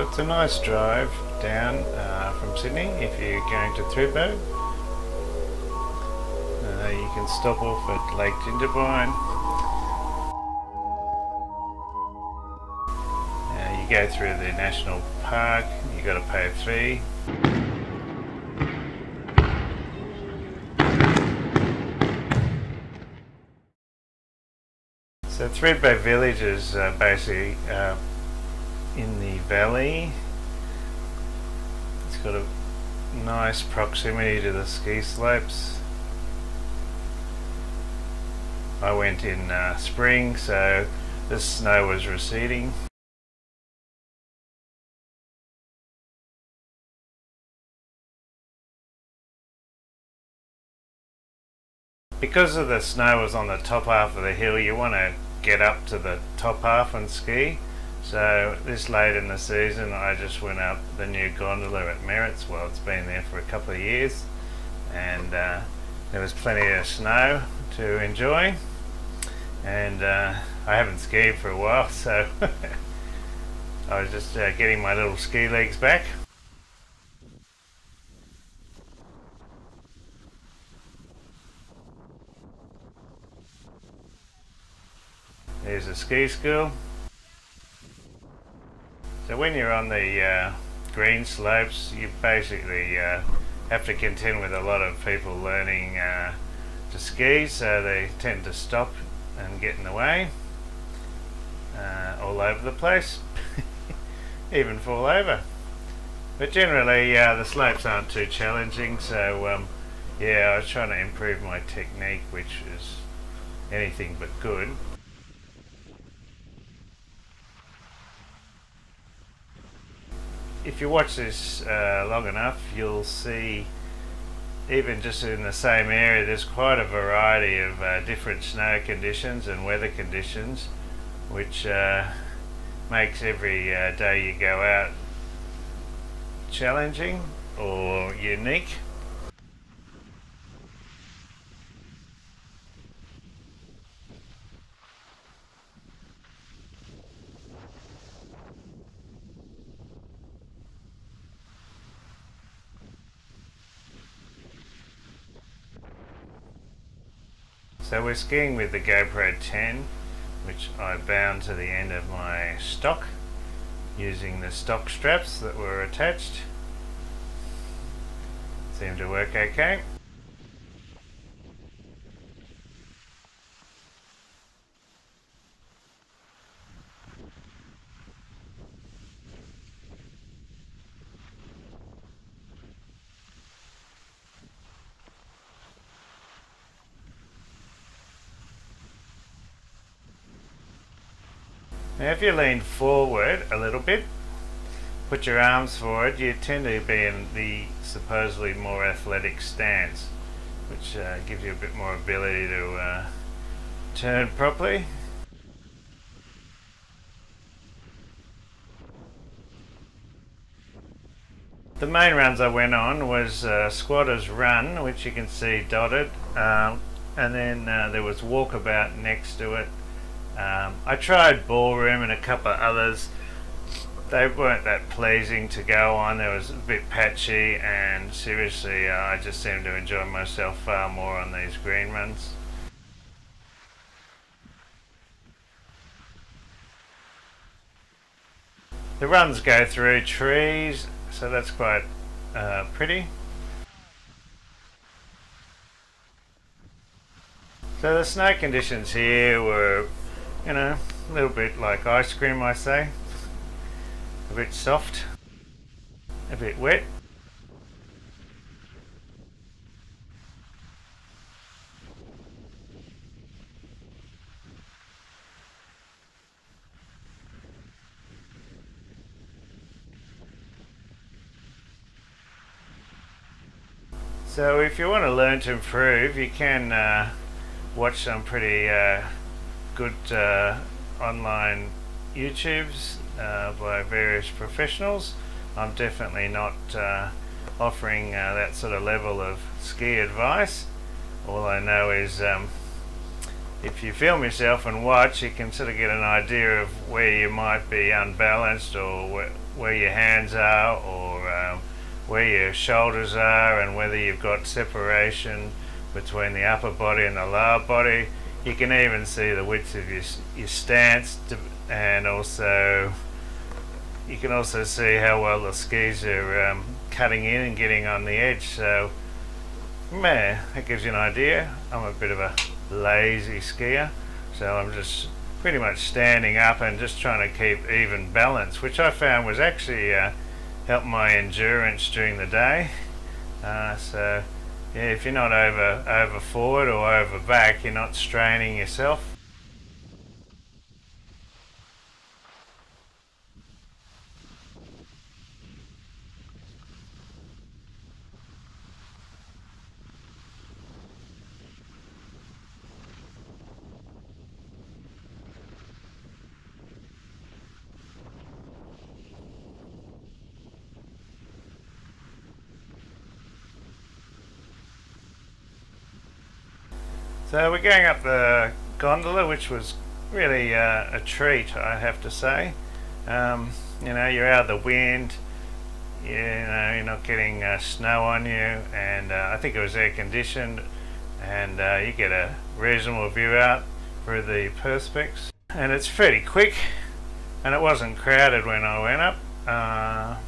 So it's a nice drive down from Sydney if you're going to Thredbo. You can stop off at Lake Jindabyne. You go through the national park, you got to pay a fee. So Thredbo village is basically in the valley. It's got a nice proximity to the ski slopes. I went in spring, so the snow was receding. Because of the snow was on the top half of the hill, you want to get up to the top half and ski. So this late in the season I just went up the new gondola at Merritt's. Well, it's been there for a couple of years, and there was plenty of snow to enjoy, and I haven't skied for a while, so I was just getting my little ski legs back. There's a ski school. So when you're on the green slopes, you basically have to contend with a lot of people learning to ski, so they tend to stop and get in the way all over the place, even fall over. But generally the slopes aren't too challenging, so yeah, I was trying to improve my technique, which is anything but good. If you watch this long enough, you'll see even just in the same area there's quite a variety of different snow conditions and weather conditions, which makes every day you go out challenging or unique. So we're skiing with the GoPro 10, which I bound to the end of my stock using the stock straps that were attached. Seemed to work okay. Now if you lean forward a little bit, put your arms forward, you tend to be in the supposedly more athletic stance, which gives you a bit more ability to turn properly. The main runs I went on was Squatter's Run, which you can see dotted, and then there was Walkabout next to it. I tried Ballroom and a couple of others. They weren't that pleasing to go on. It was a bit patchy, and seriously I just seemed to enjoy myself far more on these green runs. The runs go through trees, so that's quite pretty. So the snow conditions here were, you know, a little bit like ice cream, I say. A bit soft, a bit wet. So if you want to learn to improve, you can watch some pretty good online YouTubes by various professionals. I'm definitely not offering that sort of level of ski advice. All I know is if you film yourself and watch, you can sort of get an idea of where you might be unbalanced, or where your hands are, or where your shoulders are, and whether you've got separation between the upper body and the lower body. You can even see the width of your stance, and also you can also see how well the skis are cutting in and getting on the edge. So man, that gives you an idea. I'm a bit of a lazy skier, so I'm just pretty much standing up and just trying to keep even balance, which I found was actually helped my endurance during the day. So yeah, if you're not over forward or over back, you're not straining yourself. So we're going up the gondola, which was really a treat, I have to say. You know, you're out of the wind, you know, you're not getting snow on you, and I think it was air conditioned, and you get a reasonable view out through the perspex. And it's pretty quick, and it wasn't crowded when I went up.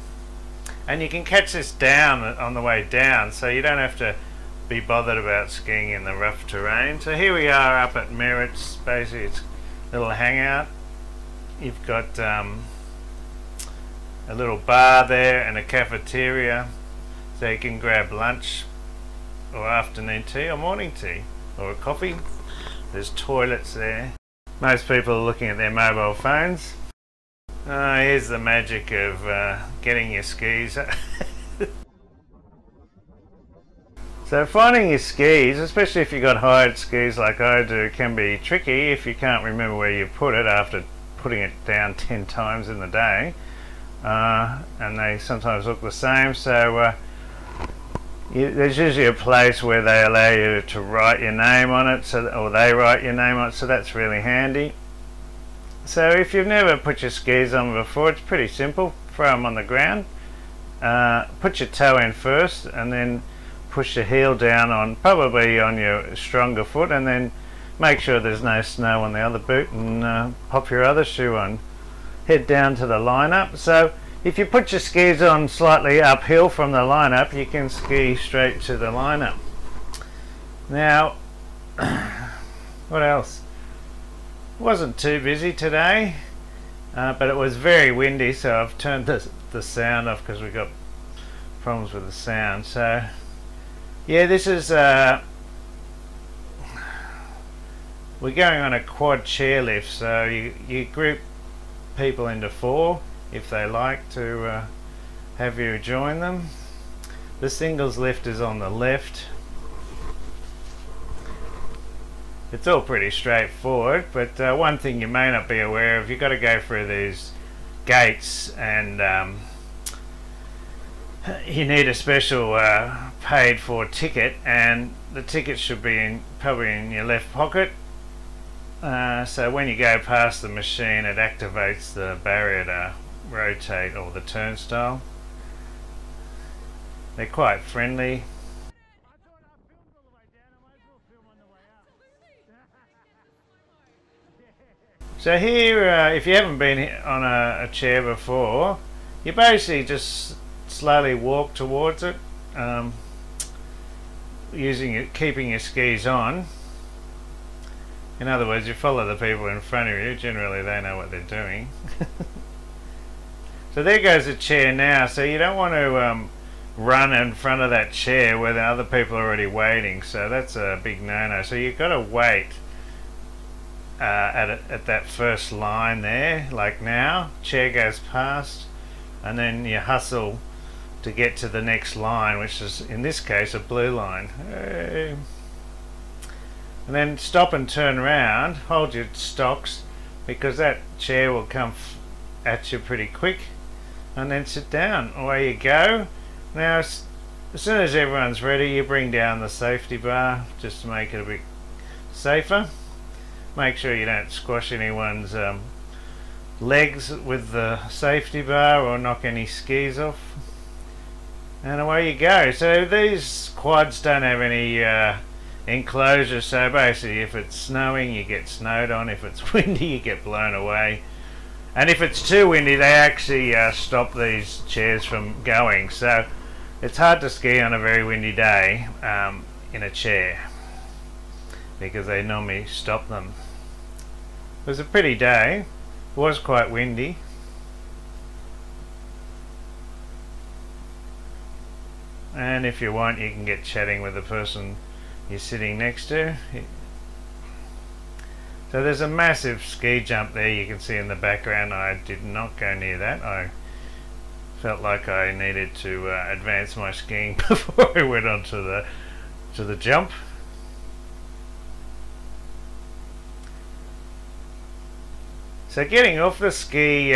And you can catch this down on the way down, so you don't have to be bothered about skiing in the rough terrain. So here we are up at Merritt's, basically it's a little hangout. You've got a little bar there and a cafeteria, so you can grab lunch or afternoon tea or morning tea or a coffee. There's toilets there. Most people are looking at their mobile phones. Here's the magic of getting your skis. So finding your skis, especially if you've got hired skis like I do, can be tricky if you can't remember where you put it after putting it down 10 times in the day. And they sometimes look the same, so there's usually a place where they allow you to write your name on it, or they write your name on it, so that's really handy. So if you've never put your skis on before, it's pretty simple. Throw them on the ground, put your toe in first, and then push the heel down probably on your stronger foot, and then make sure there's no snow on the other boot, and pop your other shoe on. Head down to the lineup. So if you put your skis on slightly uphill from the lineup, you can ski straight to the lineup. Now, what else? It wasn't too busy today, but it was very windy, so I've turned the sound off because we've got problems with the sound. So yeah, this is we're going on a quad chairlift, so you group people into 4 if they like to have you join them. The singles lift is on the left. It's all pretty straightforward, but one thing you may not be aware of, you've got to go through these gates, and you need a special paid for ticket, and the ticket should be probably in your left pocket. So when you go past the machine, it activates the barrier to rotate, or the turnstile. They're quite friendly. So here, if you haven't been on a chair before, you basically just slowly walk towards it, keeping your skis on. In other words, you follow the people in front of you. Generally they know what they're doing. So there goes the chair now, so you don't want to run in front of that chair where the other people are already waiting, so that's a big no-no. So you've got to wait at that first line there, like now. Chair goes past, and then you hustle to get to the next line, which is in this case a blue line. Hey. And then stop and turn around, hold your stocks, because that chair will come at you pretty quick, and then sit down. Away you go. Now as soon as everyone's ready, you bring down the safety bar just to make it a bit safer. make sure you don't squash anyone's legs with the safety bar or knock any skis off. And away you go. So these quads don't have any enclosure, so basically if it's snowing you get snowed on, if it's windy you get blown away, and if it's too windy they actually stop these chairs from going. So it's hard to ski on a very windy day in a chair because they normally stop them. It was a pretty day, it was quite windy. And if you want, you can get chatting with the person you're sitting next to. So there's a massive ski jump there you can see in the background. I did not go near that. I felt like I needed to advance my skiing before I went on to the jump. So getting off the ski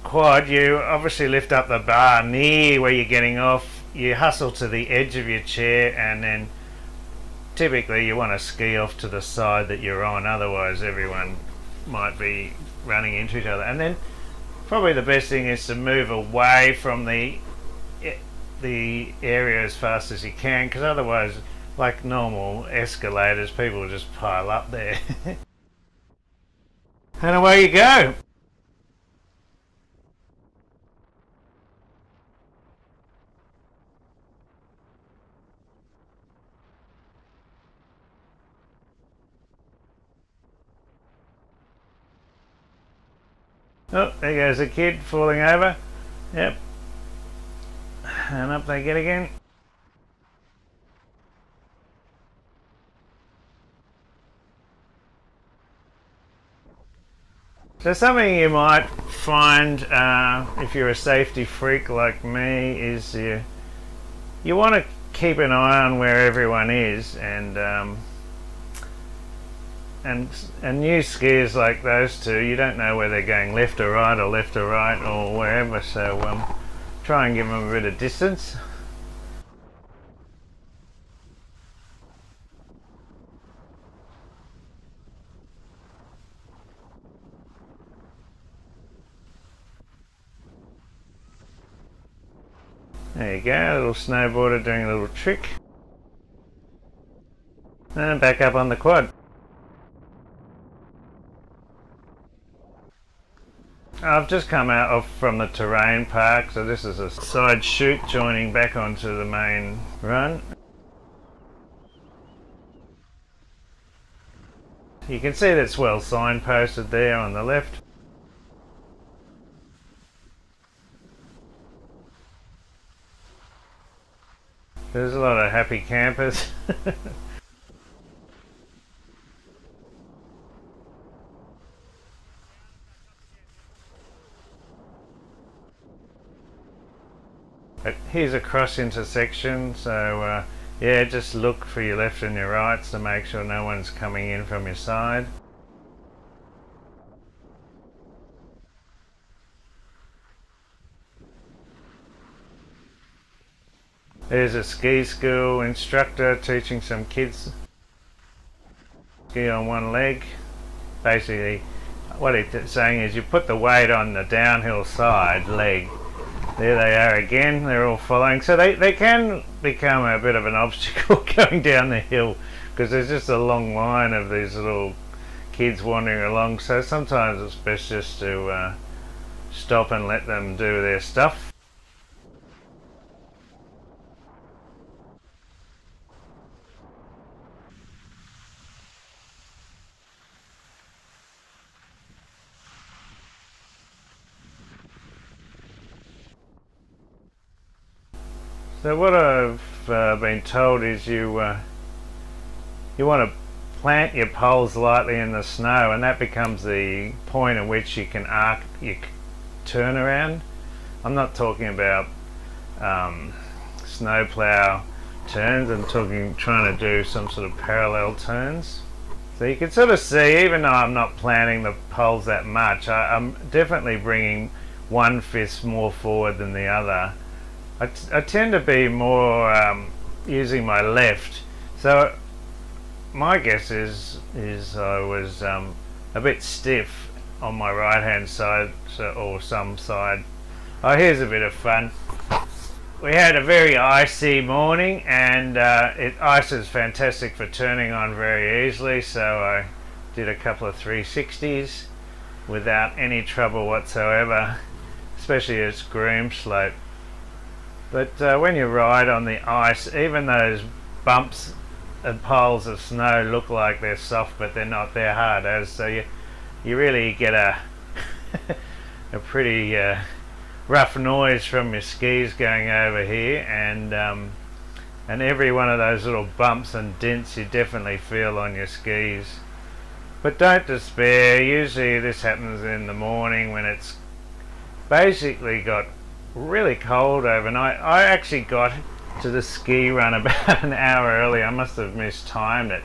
quad, you obviously lift up the bar near where you're getting off, you hustle to the edge of your chair, and then typically you want to ski off to the side that you're on, otherwise everyone might be running into each other. And then probably the best thing is to move away from the area as fast as you can, because otherwise, like normal escalators, people will just pile up there. And away you go. Oh, there goes a kid falling over. Yep. And up they get again. So something you might find if you're a safety freak like me is you want to keep an eye on where everyone is, and new skiers like those two, you don't know where they're going, left or right or wherever, so try and give them a bit of distance. There you go, a little snowboarder doing a little trick. And back up on the quad. I've just come out from the terrain park, so this is a side chute joining back onto the main run. You can see that's well signposted there on the left. There's a lot of happy campers. But here's a cross intersection, so yeah, just look for your left and your rights to make sure no one's coming in from your side. There's a ski school instructor teaching some kids ski on one leg. Basically what he's saying is you put the weight on the downhill side leg. There they are again, they're all following. So they can become a bit of an obstacle going down the hill, because there's just a long line of these little kids wandering along, so sometimes it's best just to stop and let them do their stuff. So what I've been told is you want to plant your poles lightly in the snow, and that becomes the point at which you can arc your turnaround. I'm not talking about snowplow turns, I'm trying to do some sort of parallel turns. So you can sort of see, even though I'm not planting the poles that much, I'm definitely bringing one fist more forward than the other. I tend to be more using my left, so my guess is I was a bit stiff on my right hand side, or some side. Oh, here's a bit of fun. We had a very icy morning, and ice is fantastic for turning on very easily, so I did a couple of 360s without any trouble whatsoever, especially as groom slope. But when you ride on the ice, even those bumps and piles of snow look like they're soft, but they're not, they're hard as, so you really get a a pretty rough noise from your skis going over here, and every one of those little bumps and dents you definitely feel on your skis. But don't despair. Usually this happens in the morning when it's basically got really cold overnight. I actually got to the ski run about an hour early. I must have mistimed it.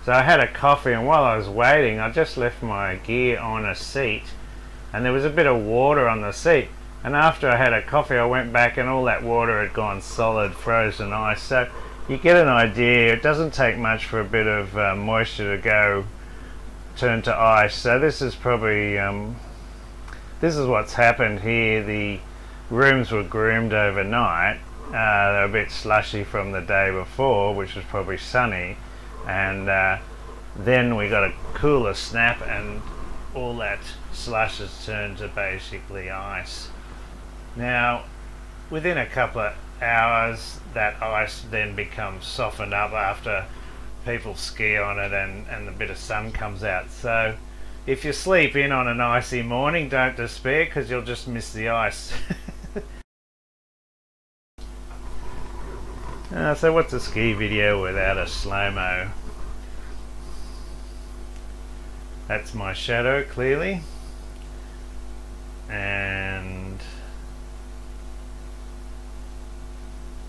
So I had a coffee, and while I was waiting I just left my gear on a seat, and there was a bit of water on the seat, and after I had a coffee I went back and all that water had gone solid frozen ice. So you get an idea. It doesn't take much for a bit of moisture to turn to ice. So this is probably this is what's happened here. The rooms were groomed overnight. They're a bit slushy from the day before, which was probably sunny, and then we got a cooler snap and all that slush has turned to basically ice. Now within a couple of hours that ice then becomes softened up after people ski on it and a bit of sun comes out. So if you sleep in on an icy morning, don't despair, because you'll just miss the ice. So what's a ski video without a slow-mo? That's my shadow clearly, and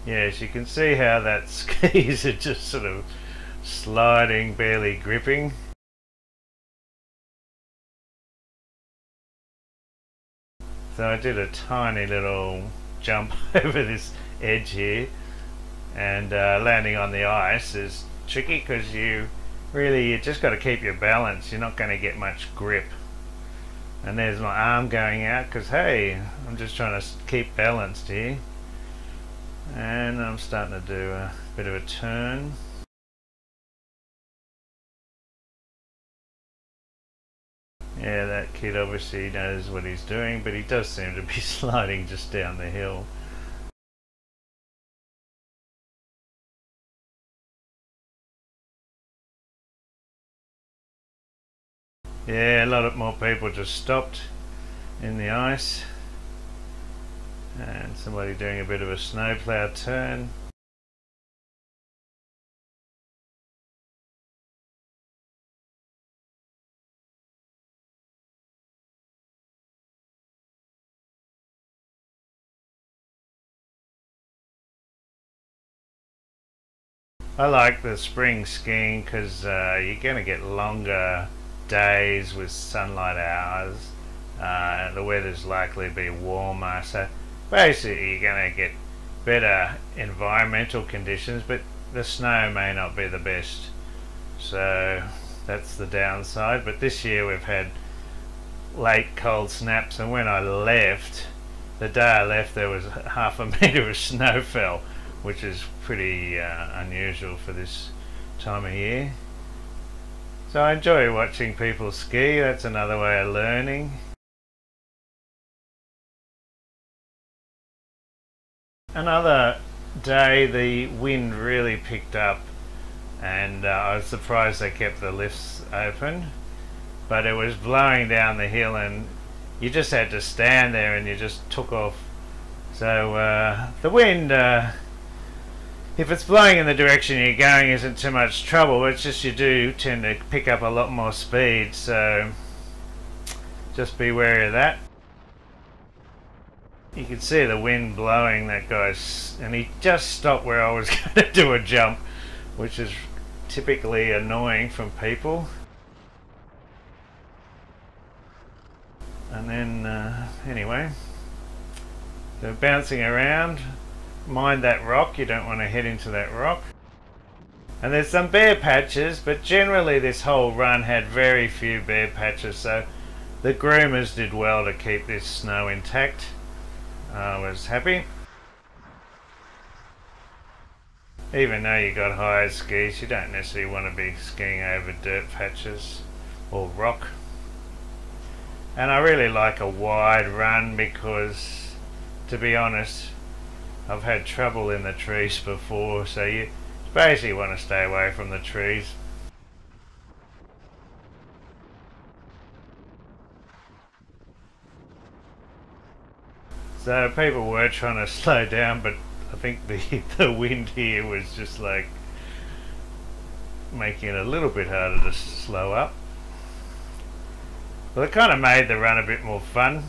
yes, you can see how that skis are just sort of sliding, barely gripping. So I did a tiny little jump over this edge here, and landing on the ice is tricky because you just got to keep your balance. You're not going to get much grip. And there's my arm going out because, hey, I'm just trying to keep balanced here. And I'm starting to do a bit of a turn. Yeah, that kid obviously knows what he's doing, but he does seem to be sliding just down the hill. Yeah, a lot more people just stopped in the ice, and somebody doing a bit of a snowplow turn. I like the spring skiing because you're going to get longer days with sunlight hours. The weather's likely to be warmer, so basically you're going to get better environmental conditions, but the snow may not be the best. So that's the downside. But this year we've had late cold snaps, and when I left, the day I left, there was half a metre of snow fell, which is pretty unusual for this time of year. So I enjoy watching people ski. That's another way of learning. Another day the wind really picked up, and I was surprised they kept the lifts open, but it was blowing down the hill and you just had to stand there and you just took off. So the wind, if it's blowing in the direction you're going, isn't too much trouble. It's just you do tend to pick up a lot more speed, so just be wary of that. You can see the wind blowing that guy's, and he just stopped where I was going to do a jump, which is typically annoying from people. And then anyway, so bouncing around, mind that rock, you don't want to head into that rock. And there's some bare patches, but generally this whole run had very few bare patches, so the groomers did well to keep this snow intact. I was happy. Even though you got higher skis, you don't necessarily want to be skiing over dirt patches or rock. And I really like a wide run because, to be honest, I've had trouble in the trees before, so you basically want to stay away from the trees. So people were trying to slow down, but I think the wind here was just like making it a little bit harder to slow up. Well, it kind of made the run a bit more fun.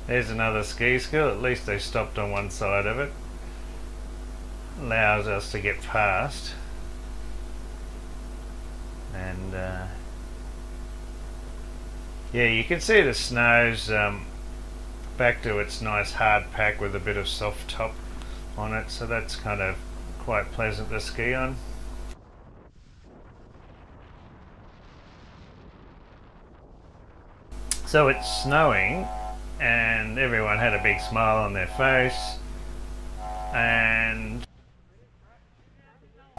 There's another ski school, at least they stopped on one side of it. Allows us to get past. And yeah, you can see the snow's back to its nice hard pack with a bit of soft top on it, so that's kind of quite pleasant to ski on. So it's snowing and everyone had a big smile on their face, and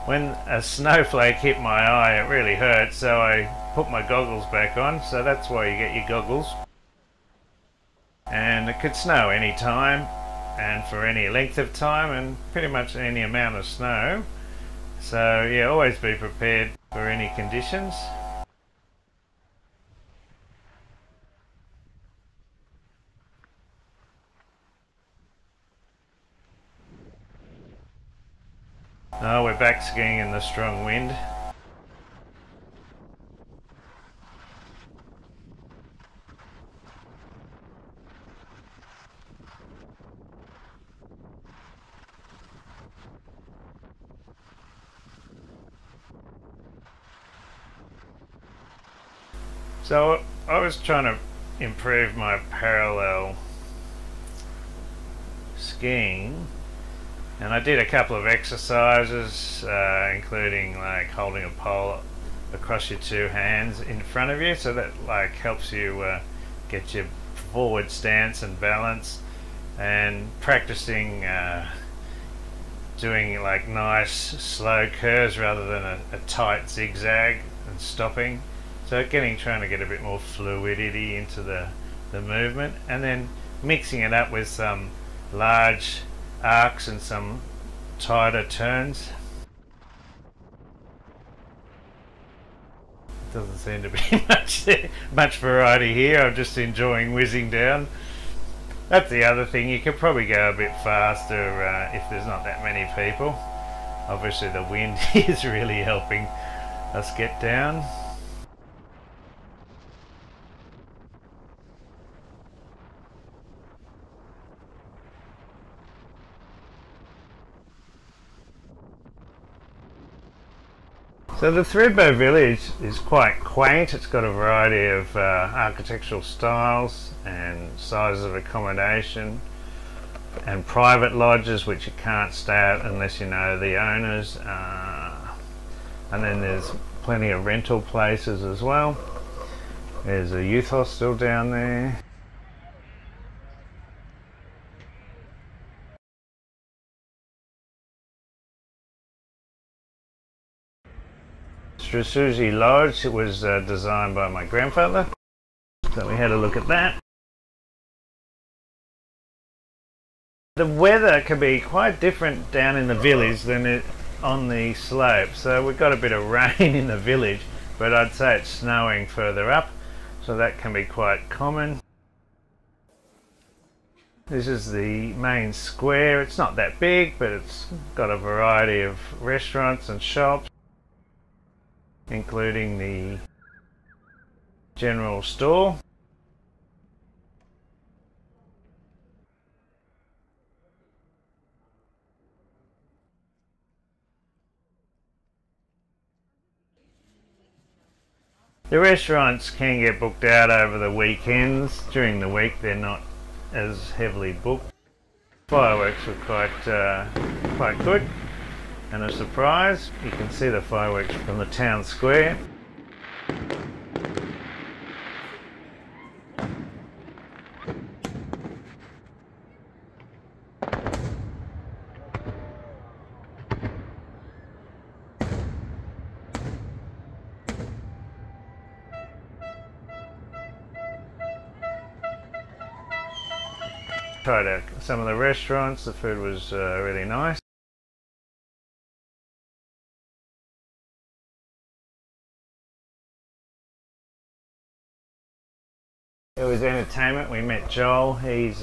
when a snowflake hit my eye it really hurt, so I put my goggles back on. So that's why you get your goggles. And it could snow any time and for any length of time and pretty much any amount of snow. So yeah, always be prepared for any conditions. Oh, we're back skiing in the strong wind. So I was trying to improve my parallel skiing, and I did a couple of exercises, including like holding a pole across your two hands in front of you, so that like helps you get your forward stance and balance, and practicing doing like nice slow curves rather than a tight zigzag and stopping. So trying to get a bit more fluidity into the movement, and then mixing it up with some large arcs and some tighter turns. Doesn't seem to be much variety here. I'm just enjoying whizzing down. That's the other thing, you could probably go a bit faster if there's not that many people. Obviously the wind is really helping us get down. So the Thredbo village is quite quaint. It's got a variety of architectural styles and sizes of accommodation, and private lodges which you can't stay at unless you know the owners, and then there's plenty of rental places as well. There's a youth hostel down there. Thredbo Lodge, it was designed by my grandfather, so we had a look at that. The weather can be quite different down in the village than it on the slope, so we've got a bit of rain in the village, but I'd say it's snowing further up, so that can be quite common. This is the main square. It's not that big, but it's got a variety of restaurants and shops, including the general store. The restaurants can get booked out over the weekends. During the week they're not as heavily booked. Fireworks were quite good. And a surprise, you can see the fireworks from the town square. Tried out some of the restaurants, the food was really nice. It was entertainment. We met Joel. He's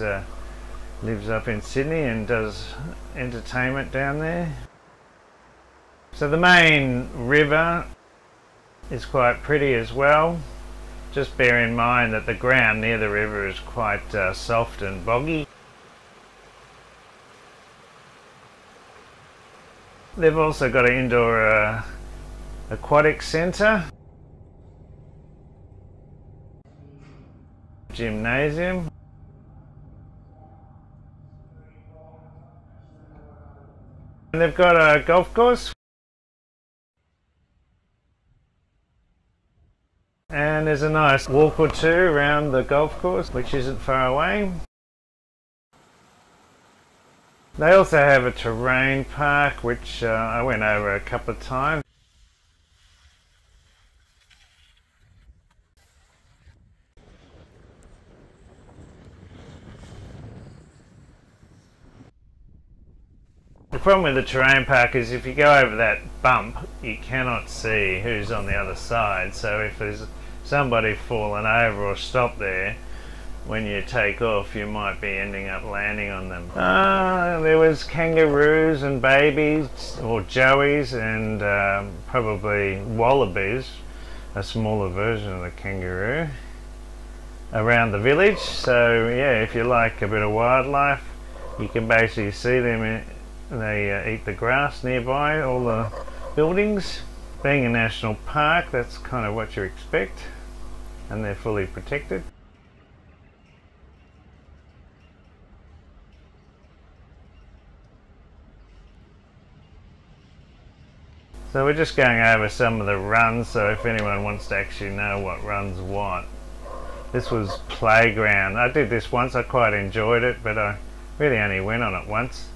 lives up in Sydney and does entertainment down there. So the main river is quite pretty as well. Just bear in mind that the ground near the river is quite soft and boggy. They've also got an indoor aquatic centre, gymnasium. And they've got a golf course. And there's a nice walk or two around the golf course, which isn't far away. They also have a terrain park, which I went over a couple of times. The problem with the terrain park is if you go over that bump, you cannot see who's on the other side. So if there's somebody fallen over or stopped there, when you take off, you might be ending up landing on them. There was kangaroos and babies, or joeys, and probably wallabies, a smaller version of the kangaroo, around the village. So yeah, if you like a bit of wildlife, you can basically see them. They eat the grass nearby, all the buildings. Being a national park, that's kind of what you expect, and they're fully protected. So we're just going over some of the runs, so if anyone wants to actually know what runs what. This was playground. I did this once, I quite enjoyed it, but I really only went on it once.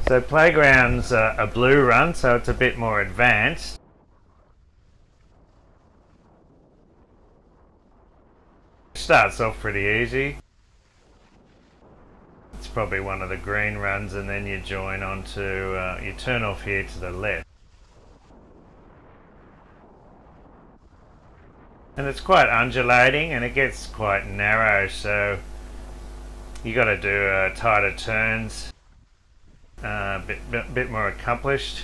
So playground's a blue run, so it's a bit more advanced. It starts off pretty easy. It's probably one of the green runs, and then you join onto, you turn off here to the left. And it's quite undulating and it gets quite narrow, so you got to do tighter turns, a bit more accomplished.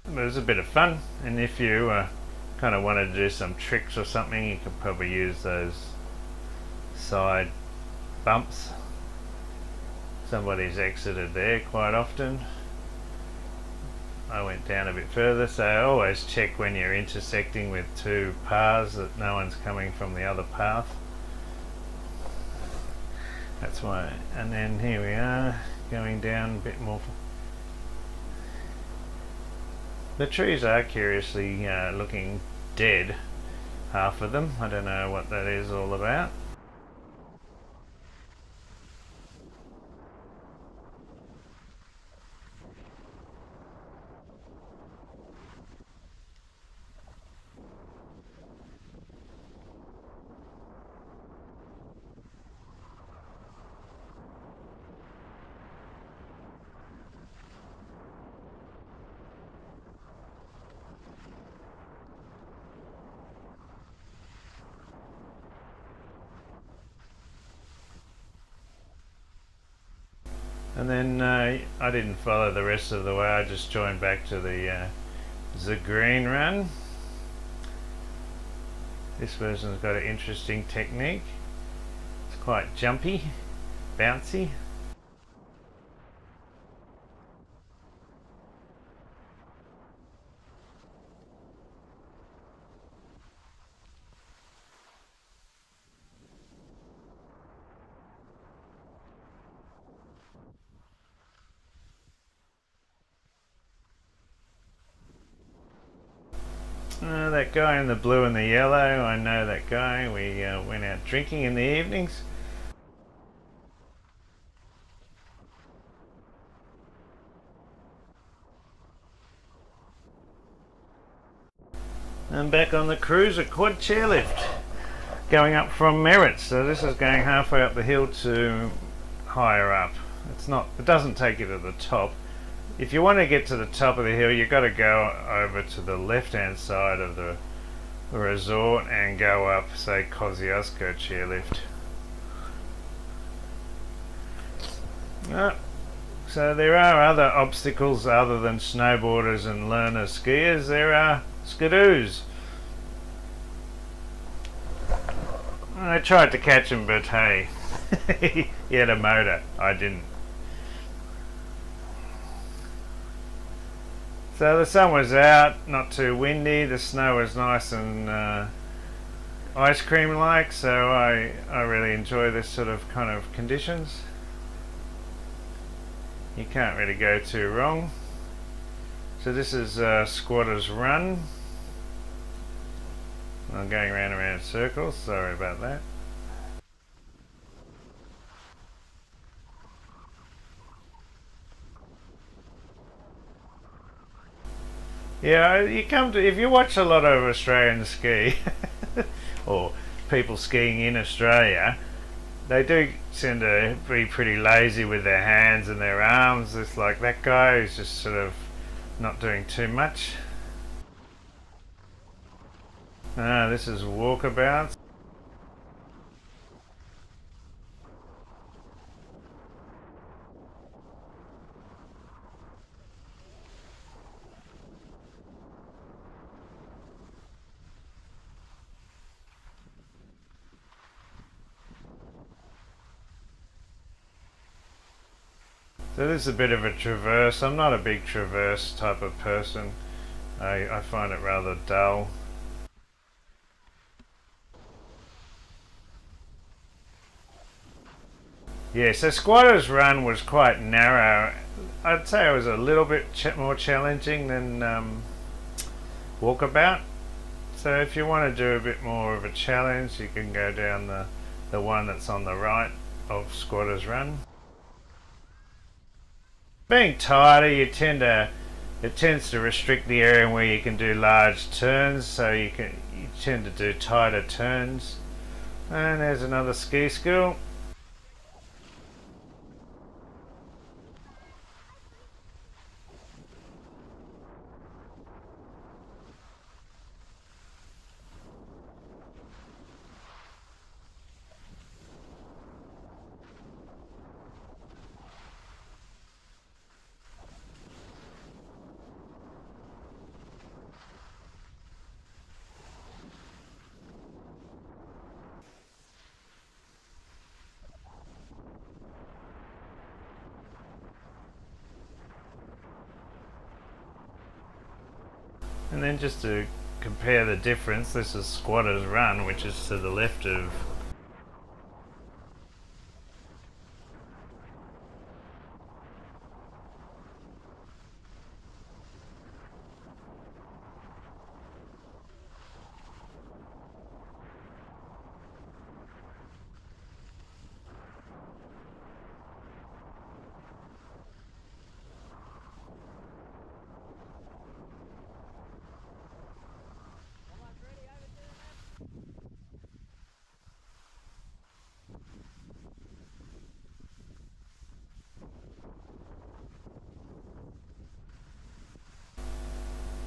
It was a bit of fun, and if you kind of wanted to do some tricks or something, you could probably use those side bumps. Somebody's exited there quite often. I went down a bit further, so always check when you're intersecting with two paths that no one's coming from the other path. That's why. And then here we are, going down a bit more. The trees are curiously looking dead, half of them. I don't know what that is all about. And then I didn't follow the rest of the way, I just joined back to the green run. This version's got an interesting technique. It's quite jumpy, bouncy. That guy in the blue and the yellow, I know that guy. We went out drinking in the evenings. And back on the cruiser quad chairlift, going up from Merritt. So this is going halfway up the hill to higher up. It doesn't take you to the top. If you want to get to the top of the hill, you've got to go over to the left-hand side of the resort and go up, say, Kosciuszko chairlift. So there are other obstacles other than snowboarders and learner skiers. There are skidoos. I tried to catch him, but hey, he had a motor. I didn't. So the sun was out, not too windy, the snow was nice and ice cream like, so I really enjoy this sort of kind of conditions. You can't really go too wrong. So this is Squatter's Run. I'm going round and round in circles, sorry about that. Yeah, if you watch a lot of Australians ski, or people skiing in Australia, they do tend to be pretty lazy with their hands and their arms. It's like that guy who's just sort of not doing too much. This is walkabouts. So this is a bit of a traverse. I'm not a big traverse type of person. I find it rather dull. Yeah, so Squatter's Run was quite narrow. I'd say it was a little bit more challenging than Walkabout. So if you want to do a bit more of a challenge, you can go down the one that's on the right of Squatter's Run. Being tighter, it tends to restrict the area where you can do large turns, so you tend to do tighter turns. And there's another ski school. And then just to compare the difference, this is Squatter's Run, which is to the left of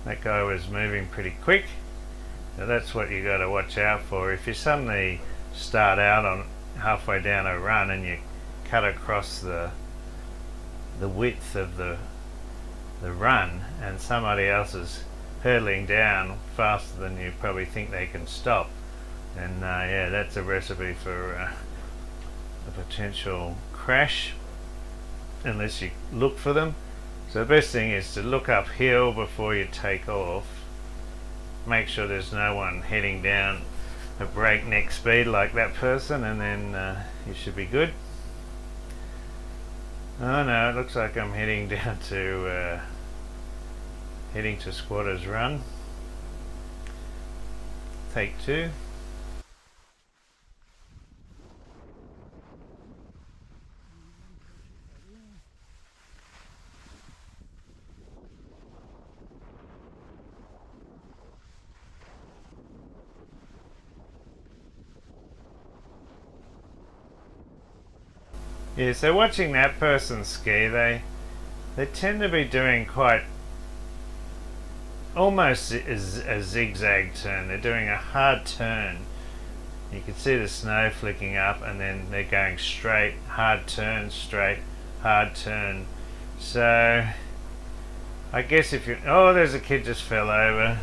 that guy was moving pretty quick. So that's what you got to watch out for. If you suddenly start out on halfway down a run and you cut across the width of the run and somebody else is hurtling down faster than you probably think they can stop, and yeah, that's a recipe for a potential crash unless you look for them. So the best thing is to look uphill before you take off. Make sure there's no one heading down a breakneck speed like that person, and then you should be good. Oh no, it looks like I'm heading down to Squatter's Run. Take two. Yeah, so watching that person ski, they tend to be doing quite almost a zigzag turn. They're doing a hard turn. You can see the snow flicking up, and then they're going straight, hard turn, straight, hard turn. So I guess if you, oh, there's a kid just fell over.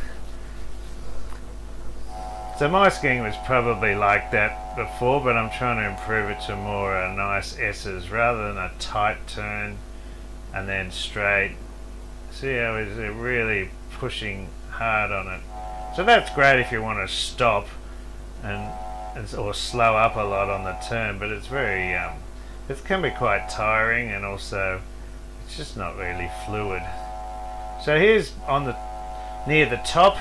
So my skiing was probably like that before, but I'm trying to improve it to more nice S's rather than a tight turn and then straight. See how it's really pushing hard on it. So that's great if you want to stop and or slow up a lot on the turn, but it's very it can be quite tiring, and also it's just not really fluid. So here's on the near the top.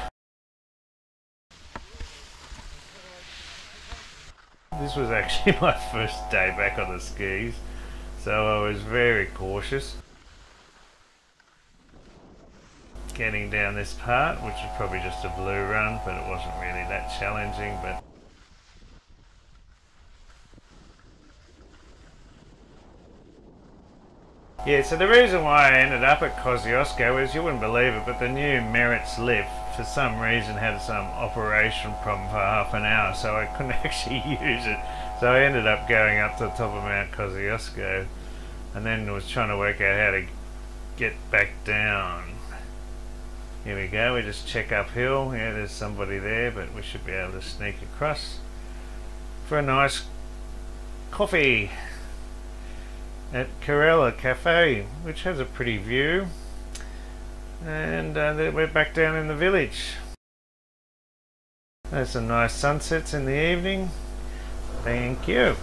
This was actually my first day back on the skis, so I was very cautious getting down this part, which is probably just a blue run, but it wasn't really that challenging. But yeah, so the reason why I ended up at Kosciuszko is, you wouldn't believe it, but the new Merritt's lift for some reason had some operation problem for half an hour, so I couldn't actually use it. So I ended up going up to the top of Mount Kosciuszko, and then was trying to work out how to get back down. Here we go, we just check uphill. Yeah, there's somebody there, but we should be able to sneak across for a nice coffee at Karela Cafe, which has a pretty view. And then we're back down in the village. There's some nice sunsets in the evening. Thank you.